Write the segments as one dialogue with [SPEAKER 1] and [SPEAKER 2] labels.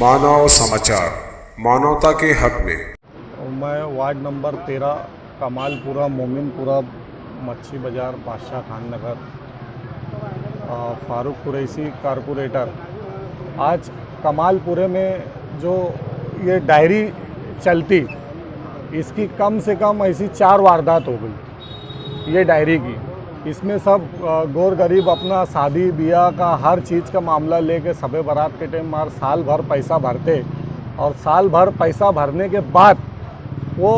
[SPEAKER 1] मानव समाचार, मानवता के हक में।
[SPEAKER 2] मैं वार्ड नंबर 13 कमालपुरा मोमिनपुरा मच्छी बाज़ार बादशाह खान नगर फारूक कुरैशी कारपोरेटर। आज कमालपुरे में जो ये डायरी चलती, इसकी कम से कम ऐसी 4 वारदात हो गई ये डायरी की। इसमें सब गौर गरीब अपना शादी ब्याह का हर चीज़ का मामला लेके सबे बारात के टाइम मार साल भर पैसा भरते, और साल भर पैसा भरने के बाद वो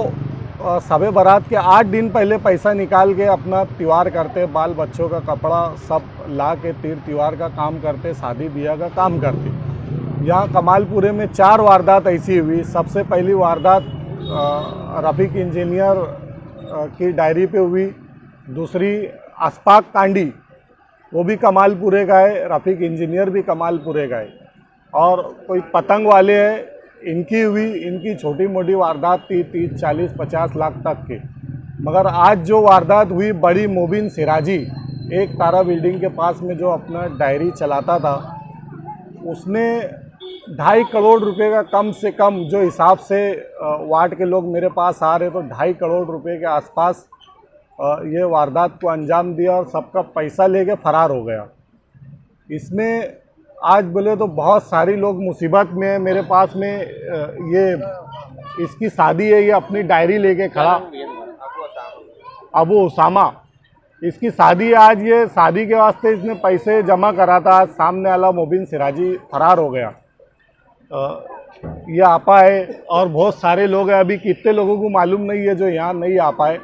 [SPEAKER 2] सबे बारात के 8 दिन पहले पैसा निकाल के अपना त्यौहार करते, बाल बच्चों का कपड़ा सब ला के त्यौहार का काम करते, शादी ब्याह का काम करते। यहाँ कमालपुरे में 4 वारदात ऐसी हुई। सबसे पहली वारदात रफ़ीक इंजीनियर की डायरी पे हुई। दूसरी अशफाक कांडी, वो भी कमालपुरे का है, रफ़ीक इंजीनियर भी कमालपुरे का है। और कोई पतंग वाले हैं, इनकी हुई। इनकी छोटी मोटी वारदात थी 30, 40, 50 लाख तक के। मगर आज जो वारदात हुई, बड़ी मोबिन सिराजी एक तारा बिल्डिंग के पास में जो अपना डायरी चलाता था, उसने 2.5 करोड़ रुपए का कम से कम, जो हिसाब से वार्ड के लोग मेरे पास आ रहे, तो 2.5 करोड़ रुपए के आसपास ये वारदात को अंजाम दिया और सबका पैसा लेके फरार हो गया। इसमें आज बोले तो बहुत सारी लोग मुसीबत में है। मेरे पास में ये इसकी शादी है, ये अपनी डायरी लेके खड़ा, अबू उसामा, इसकी शादी है आज। ये शादी के वास्ते इसने पैसे जमा करा था। आज सामने वाला मोबिन सिराजी फरार हो गया। ये आपा है और बहुत सारे लोग हैं। अभी कितने लोगों को मालूम नहीं है जो यहाँ नहीं आ पाए।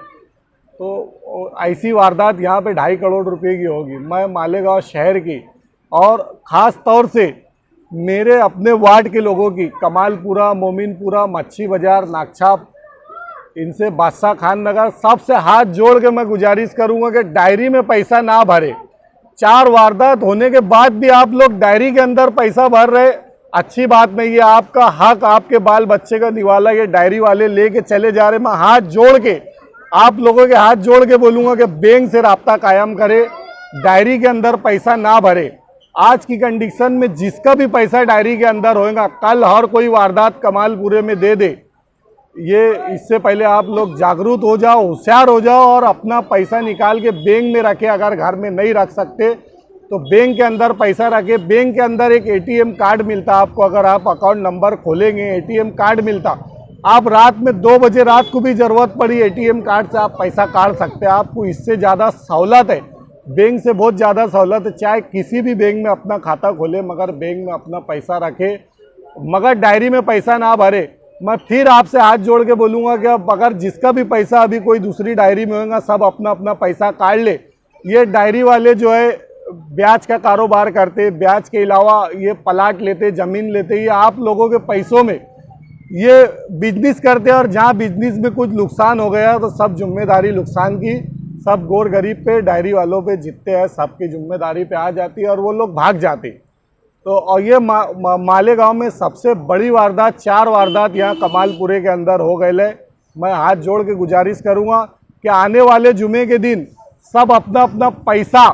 [SPEAKER 2] तो ऐसी वारदात यहाँ पे 2.5 करोड़ रुपए की होगी। मैं मालेगांव शहर की और ख़ास तौर से मेरे अपने वार्ड के लोगों की, कमालपुरा, मोमिनपुरा, मच्छी बाज़ार, नागछाप, इनसे बादशाह खान नगर, सबसे हाथ जोड़ के मैं गुजारिश करूँगा कि डायरी में पैसा ना भरे। 4 वारदात होने के बाद भी आप लोग डायरी के अंदर पैसा भर रहे, अच्छी बात नहीं है। आपका हक, आपके बाल बच्चे का निवाला ये डायरी वाले लेके चले जा रहे। मैं हाथ जोड़ के, आप लोगों के हाथ जोड़ के बोलूँगा कि बैंक से राब्ता कायम करे, डायरी के अंदर पैसा ना भरे। आज की कंडीशन में जिसका भी पैसा डायरी के अंदर होएगा, कल हर कोई वारदात कमालपुरे में दे दे। ये इससे पहले आप लोग जागरूक हो जाओ, होशियार हो जाओ और अपना पैसा निकाल के बैंक में रखे। अगर घर में नहीं रख सकते तो बैंक के अंदर पैसा रखे। बैंक के अंदर एक ATM कार्ड मिलता आपको, अगर आप अकाउंट नंबर खोलेंगे ATM कार्ड मिलता। आप रात में 2 बजे रात को भी ज़रूरत पड़ी, ATM कार्ड से आप पैसा काट सकते हैं। आपको इससे ज़्यादा सहूलत है, बैंक से बहुत ज़्यादा सहूलत है। चाहे किसी भी बैंक में अपना खाता खोले, मगर बैंक में अपना पैसा रखे, मगर डायरी में पैसा ना भरे। मैं फिर आपसे हाथ जोड़ के बोलूँगा कि अब अगर जिसका भी पैसा अभी कोई दूसरी डायरी में होगा, सब अपना अपना पैसा काट ले। ये डायरी वाले जो है ब्याज का कारोबार करते, ब्याज के अलावा ये प्लाट लेते, ज़मीन लेते, ये आप लोगों के पैसों में ये बिजनेस करते हैं। और जहाँ बिजनेस में कुछ नुकसान हो गया तो सब जिम्मेदारी नुकसान की सब गोर गरीब पे, डायरी वालों पे जितने हैं सबकी जिम्मेदारी पे आ जाती है और वो लोग भाग जाते। तो और ये मालेगांव में सबसे बड़ी वारदात, 4 वारदात यहाँ कमालपुरे के अंदर हो गए। मैं हाथ जोड़ के गुजारिश करूँगा कि आने वाले जुमे के दिन सब अपना अपना पैसा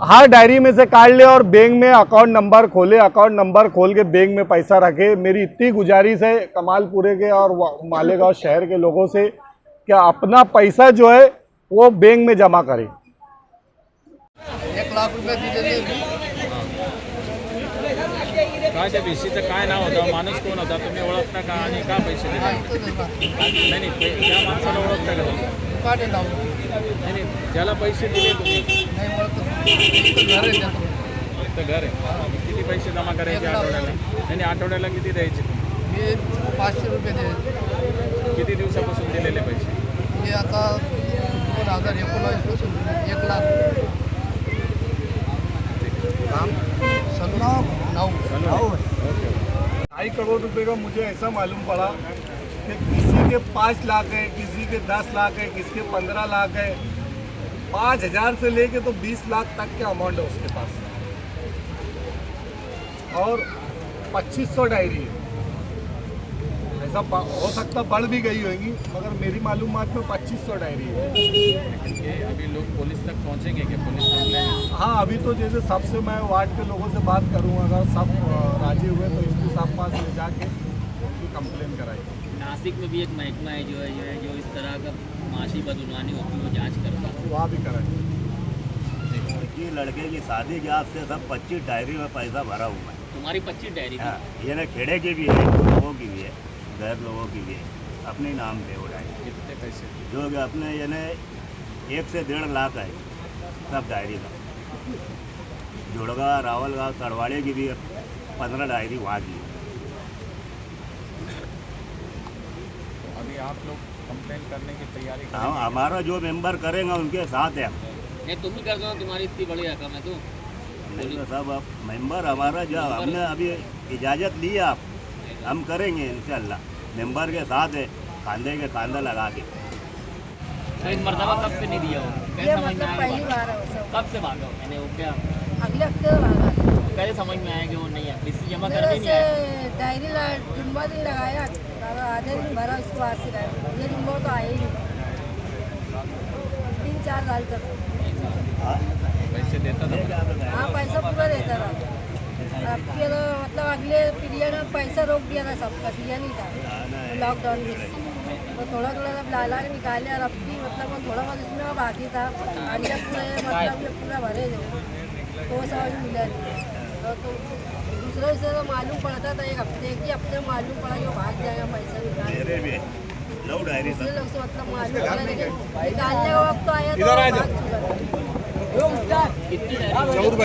[SPEAKER 2] हर डायरी में से काट ले और बैंक में अकाउंट नंबर खोले। अकाउंट नंबर खोल के बैंक में पैसा रखे। मेरी इतनी गुजारिश है कमालपुरे के और मालेगांव शहर के लोगों से कि अपना पैसा जो है वो बैंक में जमा करें।
[SPEAKER 3] 1 लाख रुपये दिलेले।
[SPEAKER 4] काय त्या VCचं काय नाव होतं, माणूस कोण होता, तुम्ही ओळखता का आणि का पैसे दिले? नाही त्या माणसाला ओळखता का तुम्ही?
[SPEAKER 3] काढे नाव
[SPEAKER 4] नाही, ज्याला पैसे दिले तुम्ही?
[SPEAKER 3] नाही ओळखत. घर आहे त्याचं.
[SPEAKER 4] फक्त घर आहे. किती पैसे जमा करायचे आठवड्याला? नाही आठवड्याला किती द्यायचे तुम्ही?
[SPEAKER 3] मी 500 रुपये द्यायचे.
[SPEAKER 4] किती दिवसापासून दिलेले पैसे?
[SPEAKER 3] मी आता 2019 पासून 1 लाख. नाव
[SPEAKER 2] 2.5 करोड़ रुपए का मुझे ऐसा मालूम पड़ा कि किसी के 5 लाख है, किसी के 10 लाख है, किसी के 15 लाख है। 5,000 से लेके तो 20 लाख तक के अमाउंट है उसके पास, और 2500 डायरी है। ऐसा हो सकता बढ़ भी गई होगी, मगर मेरी मालूमात में 2500 डायरी है।
[SPEAKER 4] लेकिन ये अभी लोग पुलिस तक पहुंचेंगे कि पुलिस
[SPEAKER 2] हाँ, अभी तो जैसे सबसे मैं वार्ड के लोगों से बात करूँ, अगर सब राजी हुए तो इसके साथ पास ले जाके उसकी कंप्लेन कराई।
[SPEAKER 5] नासिक में भी एक महकमा है जो इस तरह का माशी बदुनवानी होती है वो जांच करता है।
[SPEAKER 2] वहाँ भी कराई।
[SPEAKER 6] ये लड़के की शादी के आज से सब 25 डायरी में पैसा भरा हुआ है।
[SPEAKER 5] तुम्हारी 25 डायरी थी।
[SPEAKER 6] हाँ, ये ना खेड़े की भी है, लोगों की भी है, गैर लोगों की भी है, अपने नाम पे हो डायरी।
[SPEAKER 4] कितने पैसे?
[SPEAKER 6] जो कि अपने ये ना 1 से 1.5 लाख है सब डायरी का। जुड़गा, रावलगांव, तड़वाड़े की भी 15 डायरी वहाँ की है।
[SPEAKER 4] अभी आप लोग कंप्लेन करने की तैयारी
[SPEAKER 6] हाँ,
[SPEAKER 4] करेंगे?
[SPEAKER 6] हमारा जो मेंबर करेगा उनके साथ है।
[SPEAKER 5] नहीं तुम ही कर दो, तुम्हारी इतनी बड़ी रकम है तो।
[SPEAKER 6] नहीं तो सब अब मेंबर हमारा जो हमने अभी इजाज़त ली है, आप हम करेंगे इंशाल्लाह। मेंबर के साथ है, कांधे के कांधा लगा के।
[SPEAKER 5] तो इस मरतबा कब से नहीं दिया हो?
[SPEAKER 7] ये
[SPEAKER 5] कैसे समझ में
[SPEAKER 7] मतलब
[SPEAKER 5] आया?
[SPEAKER 7] पहली बार है वो सब।
[SPEAKER 5] कब से भागा हो? मैंने वो क्या
[SPEAKER 7] अगले हफ्ते तो भागा।
[SPEAKER 5] कैसे समझ में आया कि वो नहीं है? रिसीट जमा
[SPEAKER 7] मेरे
[SPEAKER 5] करके नहीं
[SPEAKER 7] से
[SPEAKER 5] आया?
[SPEAKER 7] डायरी जुम्मा दिन लगाया, आधे दिन भरा, उसके बाद से डायरी ये जुम्मा तो आया ही नहीं 3-4 साल तक।
[SPEAKER 4] पैसे देता था?
[SPEAKER 7] हाँ, पैसा पूरा देता था। अब के तो मतलब अगले पीरियड में पैसा रोक दिया था, सबका दिया नहीं था लॉकडाउन में। तो थोड़ा थोड़ा सब लाला ने निकाले और अब भी मतलब वो थोड़ा बहुत इसमें बाकी था। और जब पूरे मतलब ये पूरा भरे थे तो समझ मिला नहीं। तो दूसरे से तो मालूम पड़ता था, एक हफ्ते मालूम पड़ा जो भाग जाएगा पैसा निकाल।
[SPEAKER 6] मेरे भी लव डायरी
[SPEAKER 7] दूसरे लोग से मतलब मालूम पड़ा, लेकिन निकालने का वक्त तो आया तो भाग चुका था।
[SPEAKER 5] कितनी डायरी?